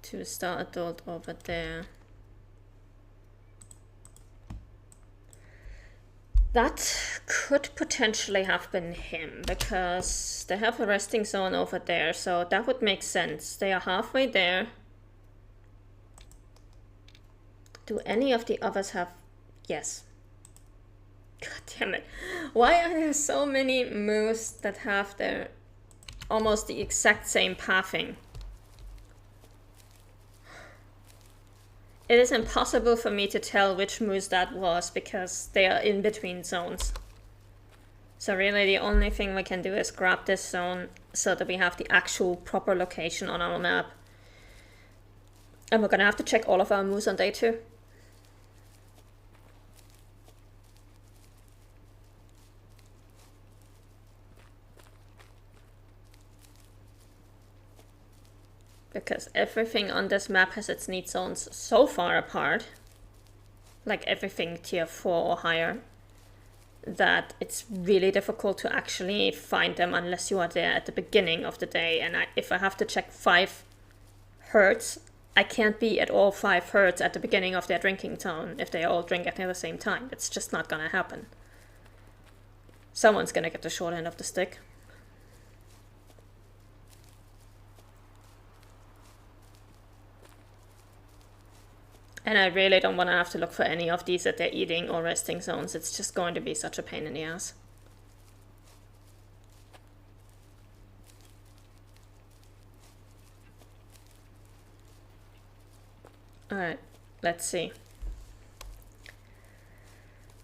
2-star adult over there. That could potentially have been him, because they have a resting zone over there, so that would make sense. They are halfway there. Do any of the others have... Yes. God damn it. Why are there so many moose that have their almost the exact same pathing? It is impossible for me to tell which moose that was because they are in between zones. So really the only thing we can do is grab this zone so that we have the actual proper location on our map. And we're gonna have to check all of our moose on day 2. Because everything on this map has its need zones so far apart, like everything tier 4 or higher, that it's really difficult to actually find them unless you are there at the beginning of the day. And if I have to check 5 herds, I can't be at all 5 herds at the beginning of their drinking zone if they all drink at the same time. It's just not gonna happen. Someone's gonna get the short end of the stick. And I really don't want to have to look for any of these at their eating or resting zones. It's just going to be such a pain in the ass. Alright, let's see.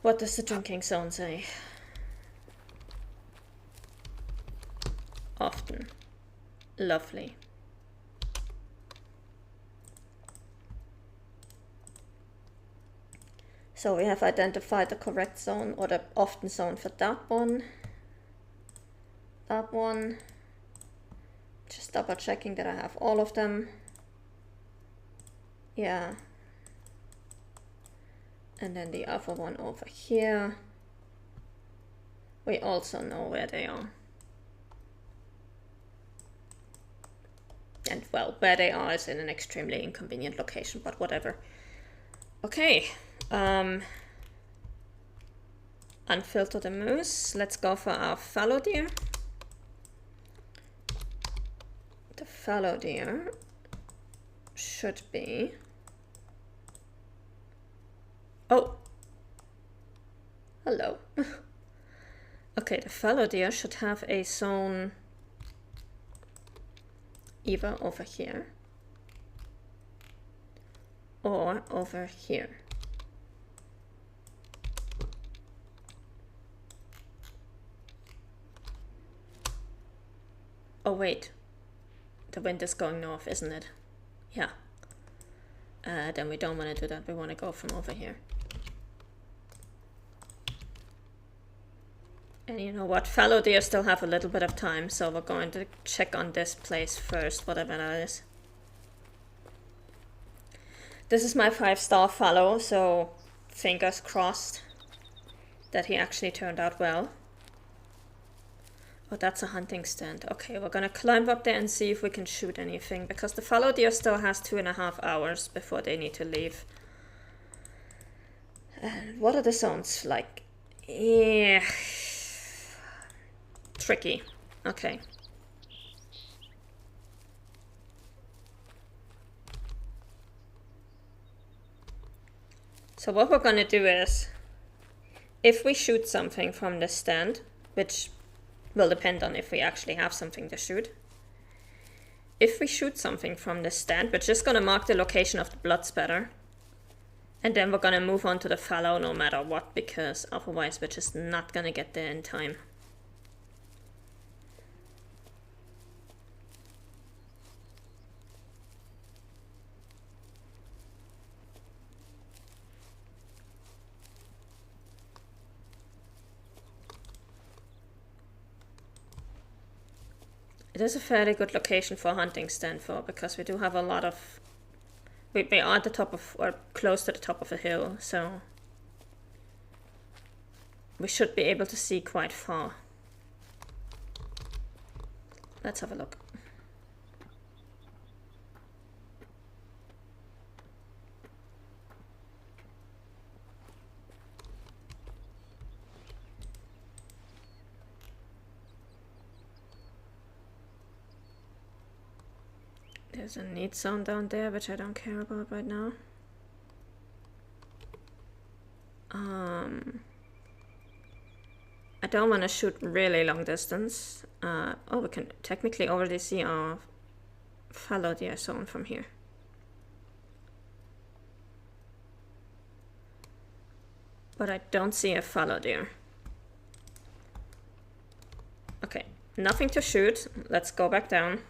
What does the drinking zone say? Often. Lovely. So we have identified the correct zone, or the often zone for that one. That one. Just double checking that I have all of them. Yeah. And then the other one over here. We also know where they are. And well, where they are is in an extremely inconvenient location, but whatever. Okay. Unfilter the moose. Let's go for our fallow deer. The fallow deer should be... Oh! Hello. Okay, the fallow deer should have a zone either over here or over here. Oh wait, the wind is going north, isn't it? Yeah. Then we don't want to do that, we want to go from over here. And you know what, fallow deer still have a little bit of time, so we're going to check on this place first, whatever that is. This is my 5-star fallow, so fingers crossed that he actually turned out well. Oh, that's a hunting stand. Okay, we're gonna climb up there and see if we can shoot anything, because the fallow deer still has 2.5 hours before they need to leave. And what are the zones like? Yeah. Tricky. Okay. So what we're gonna do is, if we shoot something from the stand, which will depend on if we actually have something to shoot. If we shoot something from the stand, we're just gonna mark the location of the blood spatter. And then we're gonna move on to the fallow no matter what, because otherwise we're just not gonna get there in time. It is a fairly good location for a hunting stand for, because we do have a lot of... We are at the top of, or close to the top of a hill, so... we should be able to see quite far. Let's have a look. There's a need zone down there, which I don't care about right now. I don't want to shoot really long distance. Oh, we can technically already see our fallow deer zone from here. But I don't see a fallow deer. Okay, nothing to shoot. Let's go back down.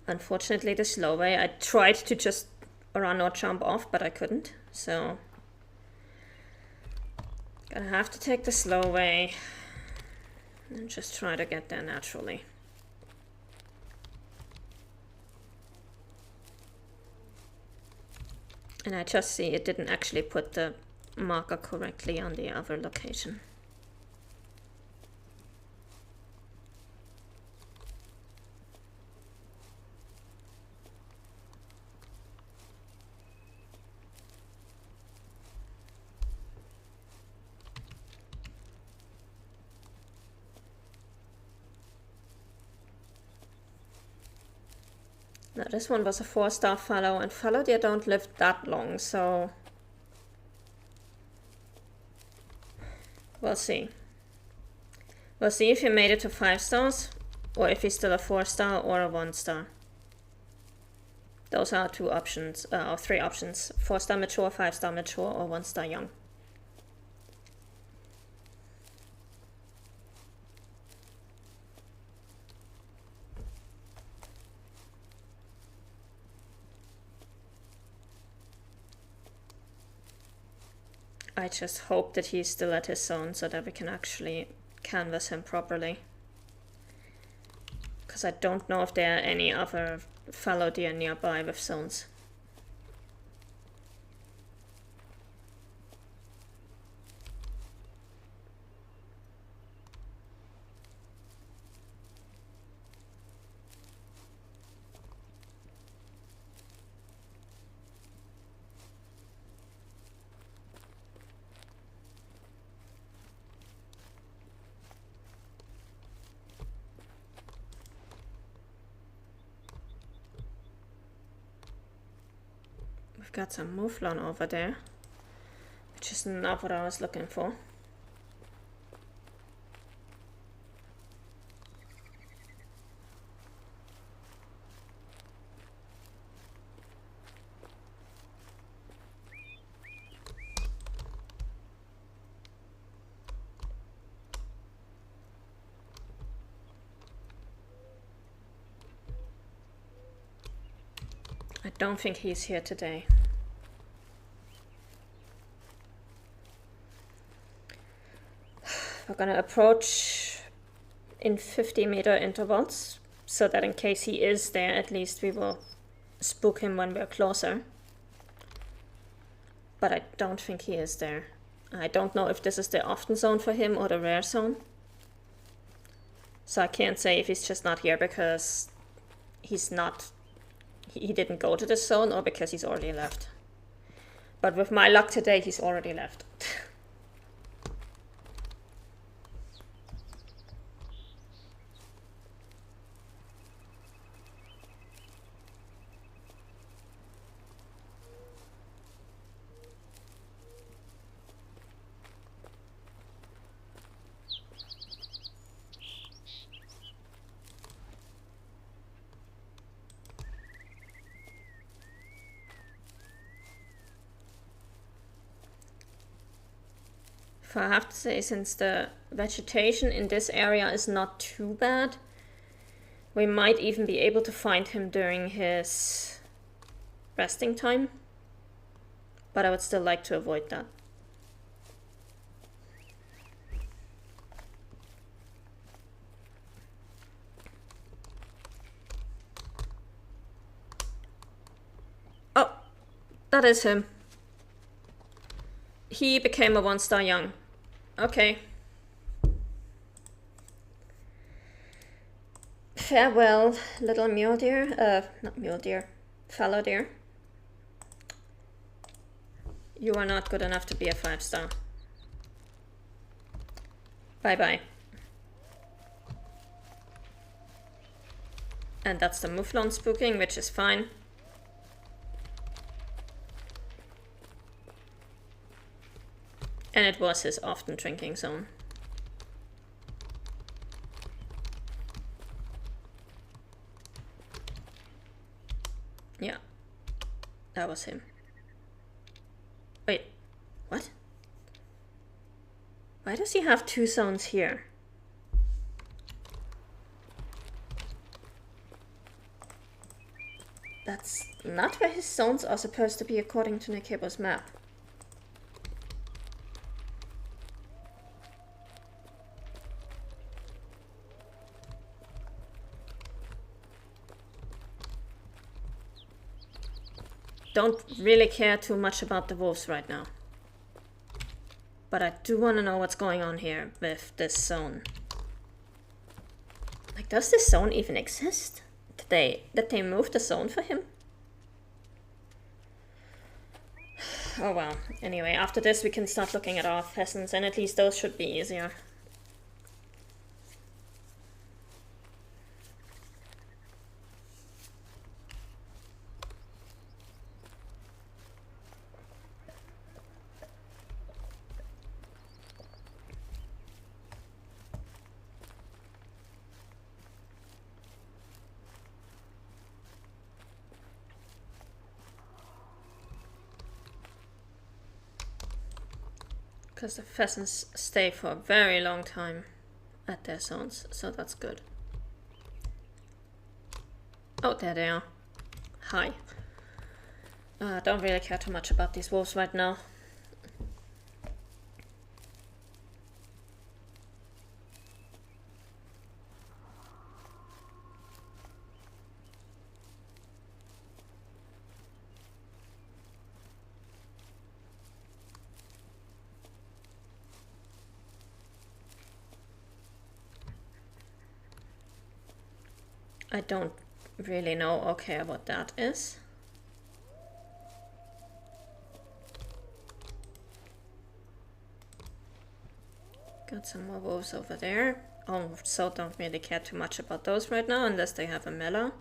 Unfortunately, the slow way. I tried to just run or jump off, but I couldn't. So, gonna have to take the slow way and just try to get there naturally. And I just see it didn't actually put the marker correctly on the other location. Now this one was a 4-star fallow, and fallow deer don't live that long, so we'll see. We'll see if he made it to 5 stars, or if he's still a 4-star or a 1-star. Those are 2 options, or 3 options: 4-star mature, 5-star mature, or 1-star young. I just hope that he's still at his zone so that we can actually canvas him properly. Because I don't know if there are any other fallow deer nearby with zones. Got some mouflon over there, which is not what I was looking for. I don't think he's here today. We're gonna approach in 50-meter intervals so that in case he is there, at least we will spook him when we're closer. But I don't think he is there. I don't know if this is the often zone for him or the rare zone. So I can't say if he's just not here because he's not, he didn't go to this zone, or because he's already left. But with my luck today, he's already left. I have to say, since the vegetation in this area is not too bad, we might even be able to find him during his resting time. But I would still like to avoid that. Oh, that is him. He became a 1-star young. Okay. Farewell, little mule deer. Not mule deer. Fallow deer. You are not good enough to be a 5-star. Bye-bye. And that's the Mouflon spooking, which is fine. And it was his often drinking zone. Yeah, that was him. Wait, what? Why does he have 2 zones here? That's not where his zones are supposed to be according to Nekebo's map. Don't really care too much about the wolves right now. But I do want to know what's going on here with this zone. Like, does this zone even exist? Did they move the zone for him? Oh well. Anyway, after this we can start looking at our pheasants, and at least those should be easier. Because the pheasants stay for a very long time at their zones, so that's good. Oh, there they are. Hi. Don't really care too much about these wolves right now. I don't really know or care what that is. Got some more wolves over there. Also don't really care too much about those right now unless they have a melee.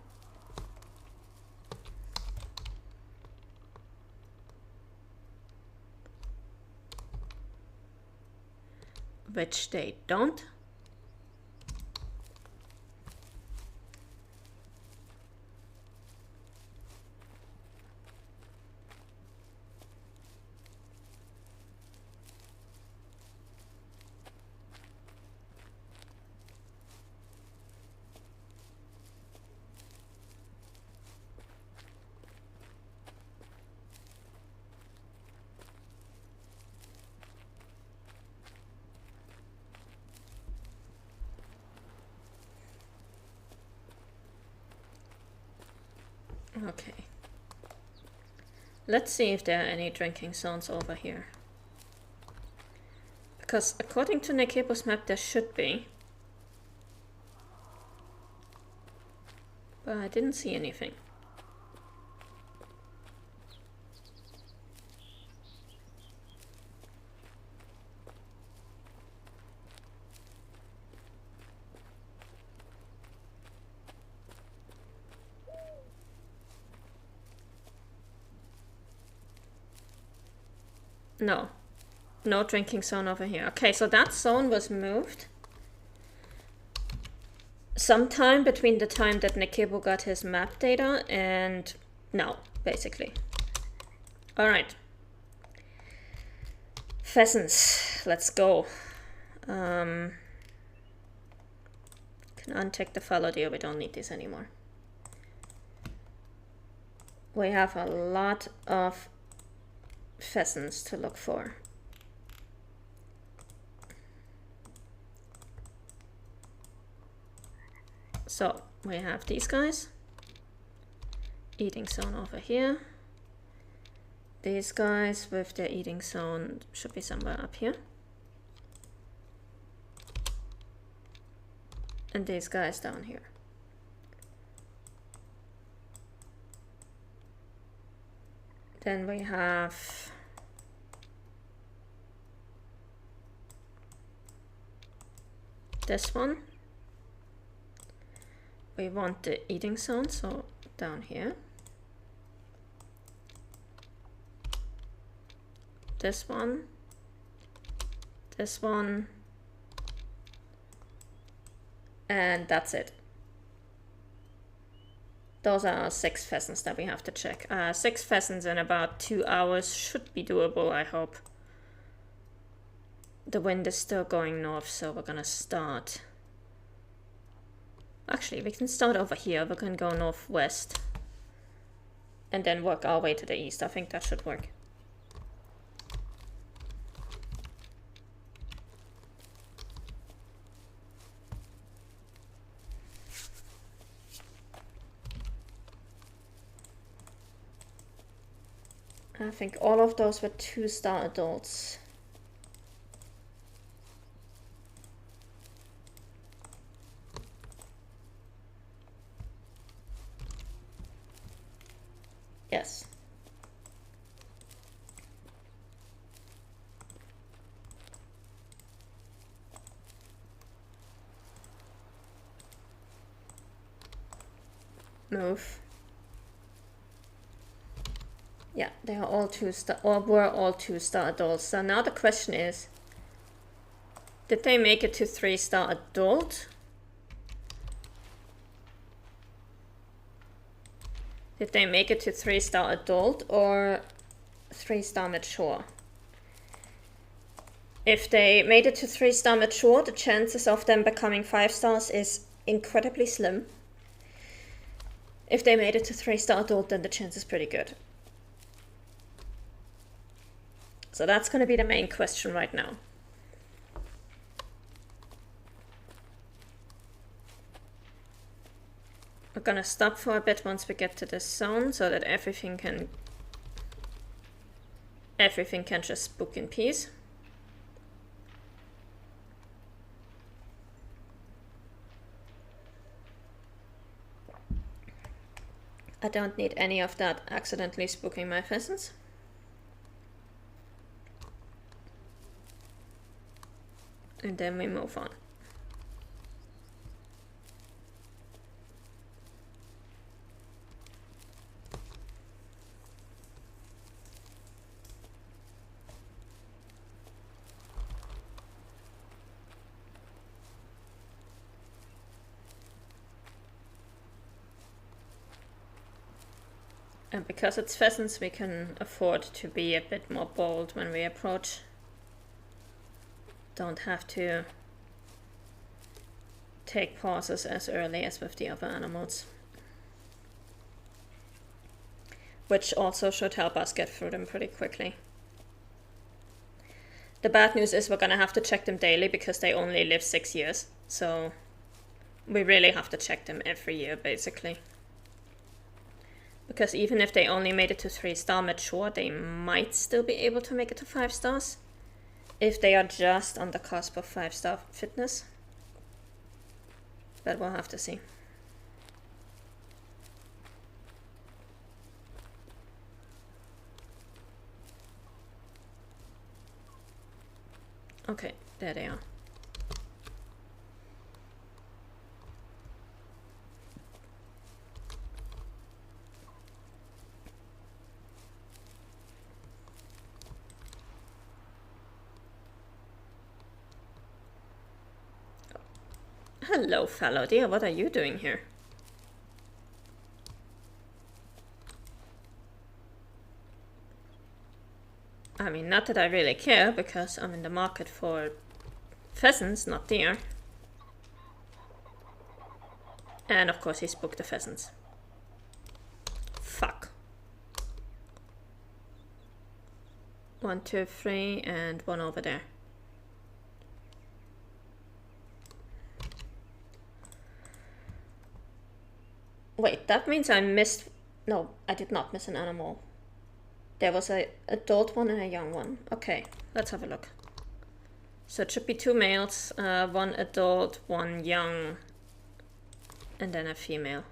Which they don't. Okay. Let's see if there are any drinking zones over here. Because according to Nekebo's map there should be. But I didn't see anything. No. No drinking zone over here. Okay, so that zone was moved sometime between the time that Nekebo got his map data and now, basically. Alright. Pheasants. Let's go. Can untick the fallow deer. We don't need this anymore. We have a lot of pheasants to look for. So we have these guys. Eating zone over here. These guys with their eating zone should be somewhere up here. And these guys down here. Then we have this one. we want the eating zone, so down here. This one. This one. And that's it. Those are 6 pheasants that we have to check. 6 pheasants in about 2 hours should be doable, I hope. The wind is still going north, so we're gonna start. Actually, we can start over here. We can go northwest and then work our way to the east. I think that should work. I think all of those were 2-star adults. Yes. Move. Yeah, they are all 2-star, or were all 2-star adults. So now the question is, did they make it to 3-star adult? Did they make it to 3-star adult or 3-star mature? If they made it to 3-star mature, the chances of them becoming 5 stars is incredibly slim. If they made it to 3-star adult, then the chance is pretty good. So that's going to be the main question right now. We're going to stop for a bit once we get to this zone so that everything can just book in peace. I don't need any of that accidentally spooking my pheasants. And then we move on. And because it's pheasants, we can afford to be a bit more bold when we approach. Don't have to take pauses as early as with the other animals. Which also should help us get through them pretty quickly. The bad news is we're gonna have to check them daily because they only live 6 years. So we really have to check them every year, basically. Because even if they only made it to 3-star mature, they might still be able to make it to 5 stars. If they are just on the cusp of 5-star fitness. But we'll have to see. Okay, there they are. Hello, fellow deer. What are you doing here? I mean, not that I really care, because I'm in the market for pheasants, not deer. And of course he spooked the pheasants. Fuck. 1, 2, 3, and 1 over there. Wait, that means I missed... No, I did not miss an animal. There was an adult one and a young one. Okay, let's have a look. So it should be 2 males, 1 adult, 1 young, and then a female.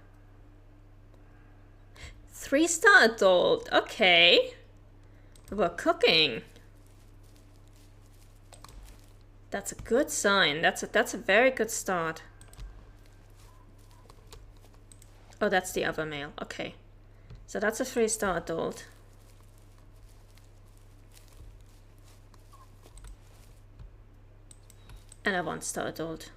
3-star adult, okay. We're cooking. That's a good sign. That's a very good start. Oh, that's the other male. Okay. So that's a 3-star adult. And a 1-star adult.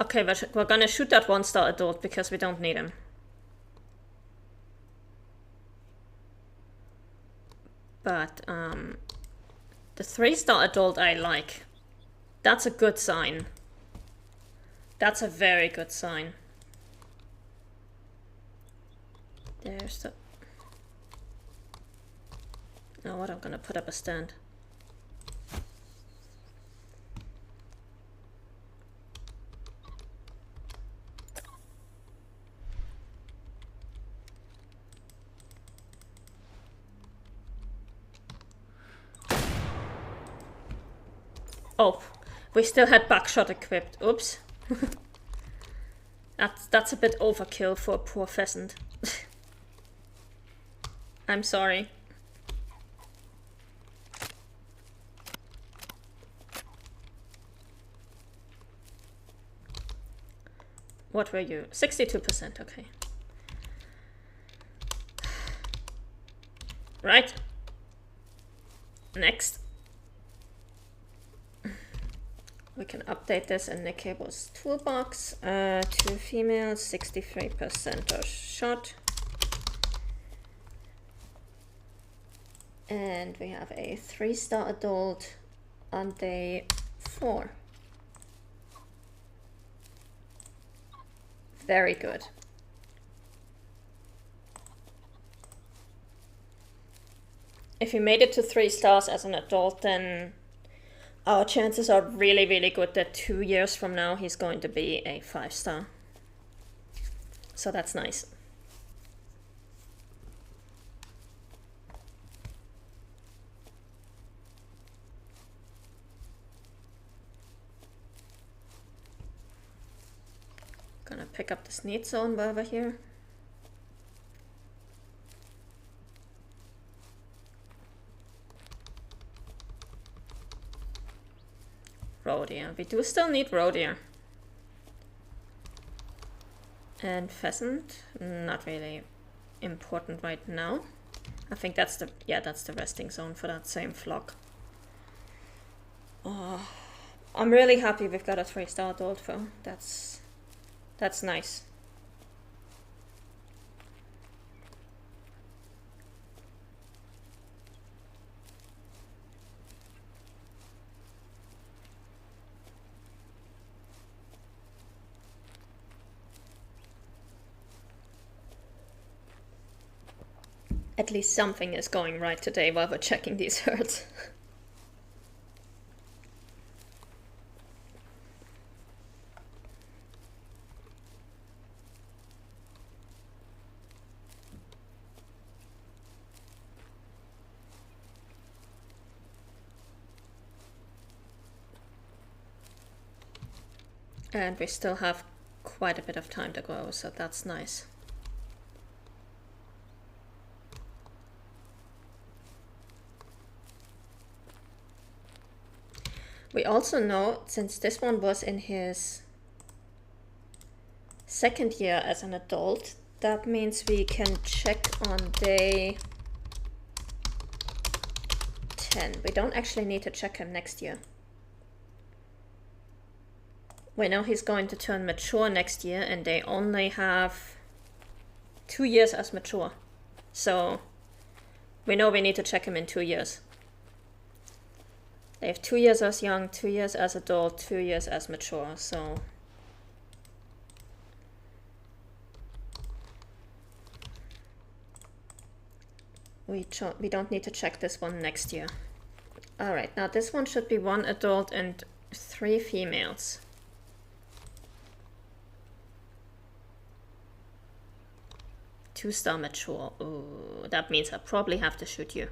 Okay, we're gonna shoot that 1-star adult because we don't need him. But the 3-star adult I like. That's a good sign. That's a very good sign. There's the... Now what, I'm gonna put up a stand. Oh, we still had buckshot equipped. Oops. That's a bit overkill for a poor pheasant. I'm sorry. What were you? 62%, okay. Right. Next. We can update this in Nikebo's toolbox. 2 females, 63% are shot. And we have a 3-star adult on day 4. Very good. If he made it to 3 stars as an adult, then our chances are really, really good that 2 years from now he's going to be a 5-star. So that's nice. Gonna pick up this need zone while we're here. Roe deer. We do still need roe deer. And pheasant, not really important right now. I think that's the, yeah, that's the resting zone for that same flock. Oh, I'm really happy we've got a 3-star adult though. That's nice. At least something is going right today while we're checking these herds. And we still have quite a bit of time to go, so that's nice. We also know, since this one was in his 2nd year as an adult, that means we can check on day 10. We don't actually need to check him next year. We know he's going to turn mature next year, and they only have 2 years as mature. So we know we need to check him in 2 years. They have 2 years as young, 2 years as adult, 2 years as mature, so... We don't need to check this one next year. Alright, now this one should be 1 adult and 3 females. 2-star mature. Ooh, that means I probably have to shoot you.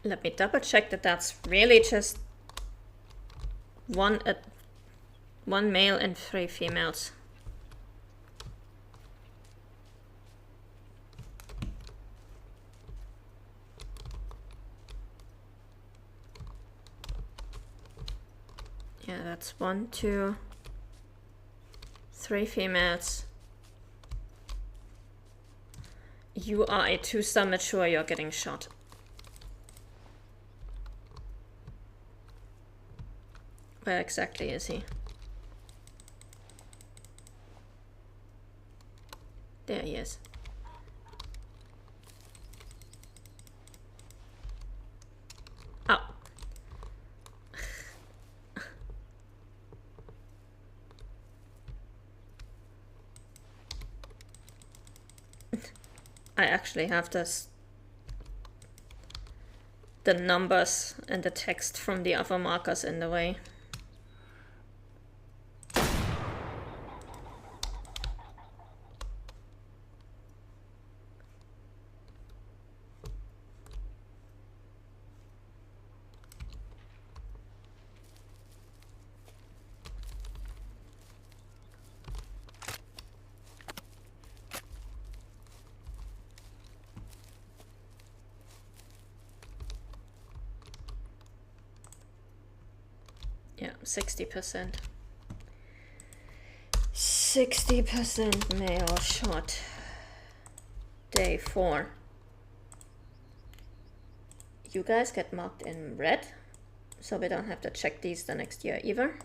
Let me double check that that's really just one male and 3 females. Yeah, that's 1, 2, 3 females. You are a 2-star mature, you're getting shot. Where exactly is he? There he is. Oh. I actually have the numbers and the text from the other markers in the way. Yeah, 60%. 60% male shot. Day 4. You guys get marked in red, so we don't have to check these the next year either.